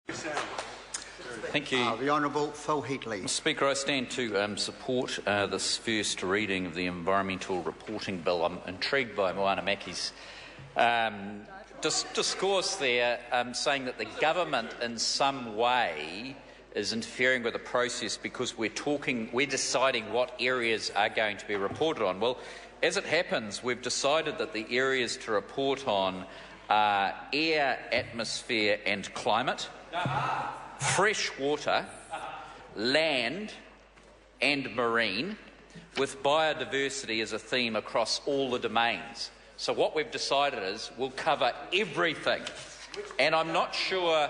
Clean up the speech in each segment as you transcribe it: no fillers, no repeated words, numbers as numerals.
Thank you. The Honourable Phil Heatley. Mr. Speaker, I stand to support this first reading of the Environmental Reporting Bill. I'm intrigued by Moana Maki's discourse there, saying that the government in some way is interfering with the process because we're deciding what areas are going to be reported on. Well, as it happens, we've decided that the areas to report on are air, atmosphere and climate, fresh water, land and marine, with biodiversity as a theme across all the domains. So what we've decided is we'll cover everything. And I'm not sure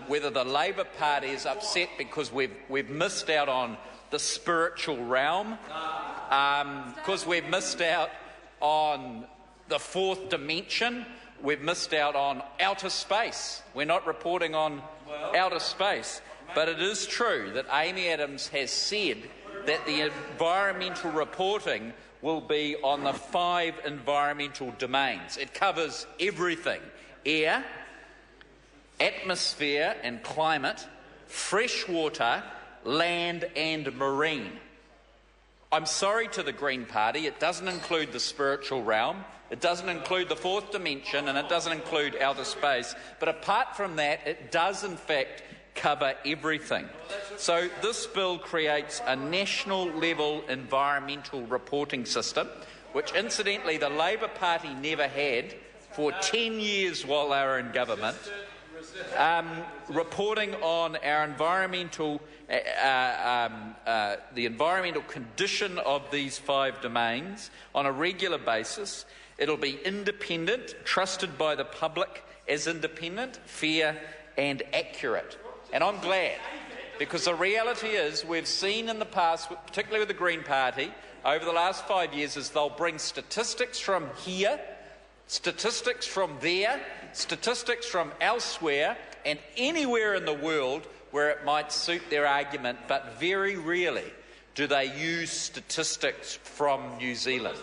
whether the Labor Party is upset because we've missed out on the spiritual realm, because we've missed out on the fourth dimension, we've missed out on outer space. We're not reporting on outer space. But it is true that Amy Adams has said that the environmental reporting will be on the 5 environmental domains. It covers everything: air, atmosphere and climate, fresh water, land and marine. I'm sorry to the Green Party, it doesn't include the spiritual realm, it doesn't include the fourth dimension, and it doesn't include outer space. But apart from that, it does in fact cover everything. So this bill creates a national level environmental reporting system, which incidentally the Labor Party never had for 10 years while they were in government. Reporting on our environmental, the environmental condition of these 5 domains on a regular basis. It'll be independent, trusted by the public as independent, fair and accurate. And I'm glad, because the reality is we've seen in the past, particularly with the Green Party, over the last 5 years, is they'll bring statistics from here, statistics from there, statistics from elsewhere and anywhere in the world where it might suit their argument, but very rarely do they use statistics from New Zealand.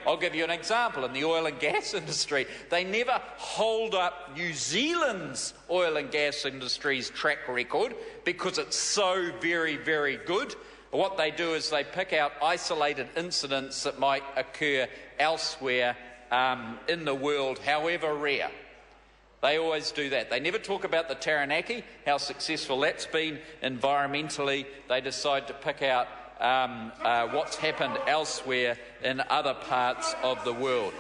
I'll give you an example. In the oil and gas industry, they never hold up New Zealand's oil and gas industry's track record because it's so very, very good. What they do is they pick out isolated incidents that might occur elsewhere in the world, however rare. They always do that. They never talk about the Taranaki, how successful that's been environmentally. They decide to pick out what's happened elsewhere in other parts of the world.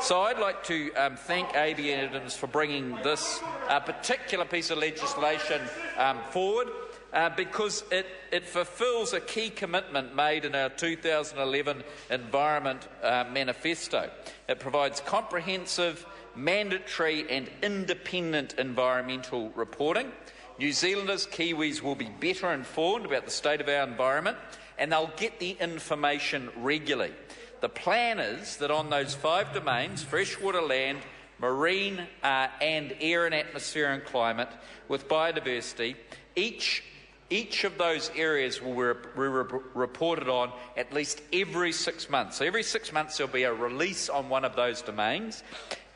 So I'd like to thank Amy Adams for bringing this particular piece of legislation forward, because it fulfills a key commitment made in our 2011 Environment Manifesto. It provides comprehensive, mandatory and independent environmental reporting. New Zealanders, Kiwis, will be better informed about the state of our environment, and they'll get the information regularly. The plan is that on those 5 domains, freshwater, land, marine and air and atmosphere and climate, with biodiversity, each of those areas will be reported on at least every 6 months. So every 6 months there'll be a release on one of those domains.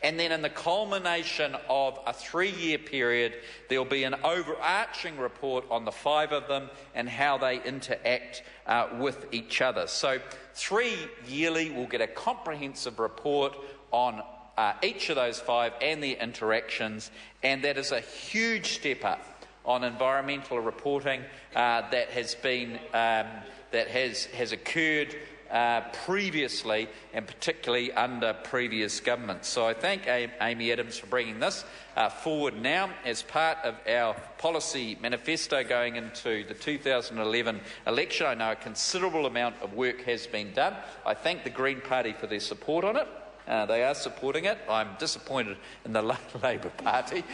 And then in the culmination of a 3-year period, there'll be an overarching report on the 5 of them and how they interact with each other. So 3 yearly, we'll get a comprehensive report on each of those 5 and their interactions, and that is a huge step up on environmental reporting that has been has occurred previously, and particularly under previous governments. So I thank Amy Adams for bringing this forward now as part of our policy manifesto going into the 2011 election. I know a considerable amount of work has been done. I thank the Green Party for their support on it. They are supporting it. I'm disappointed in the Labor Party.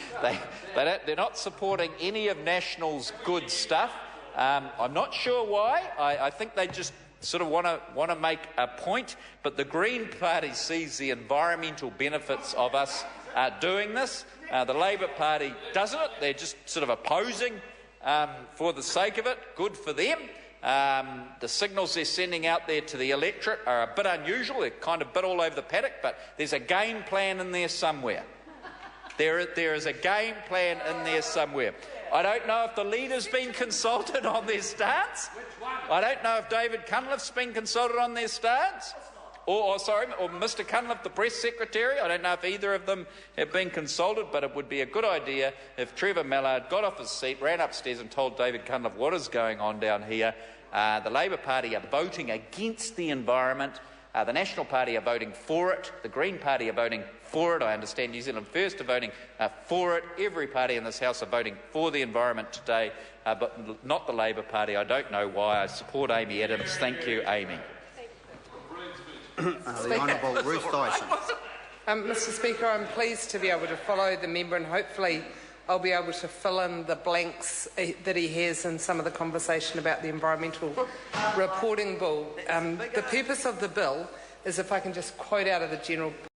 They're not supporting any of National's good stuff. I'm not sure why. I think they just sort of want to make a point, but the Green Party sees the environmental benefits of us doing this. The Labor Party doesn't. They're just sort of opposing for the sake of it. Good for them. The signals they're sending out there to the electorate are a bit unusual. They're kind of a bit all over the paddock, but there's a game plan in there somewhere. There is a game plan in there somewhere. I don't know if the leader's been consulted on their stance. I don't know if David Cunliffe's been consulted on their stance. Or Mr Cunliffe, the press secretary. I don't know if either of them have been consulted, but it would be a good idea if Trevor Mallard got off his seat, ran upstairs and told David Cunliffe what is going on down here. The Labour Party are voting against the environment. The National Party are voting for it. The Green Party are voting for it. I understand New Zealand First are voting for it. Every party in this House are voting for the environment today, but not the Labour Party. I don't know why. I support Amy Adams. Thank you, Amy. The Honourable Ruth Dyson. Mr Speaker, I'm pleased to be able to follow the member, and hopefully I'll be able to fill in the blanks that he has in some of the conversation about the Environmental Reporting Bill. The purpose of the bill is, if I can just quote out of the General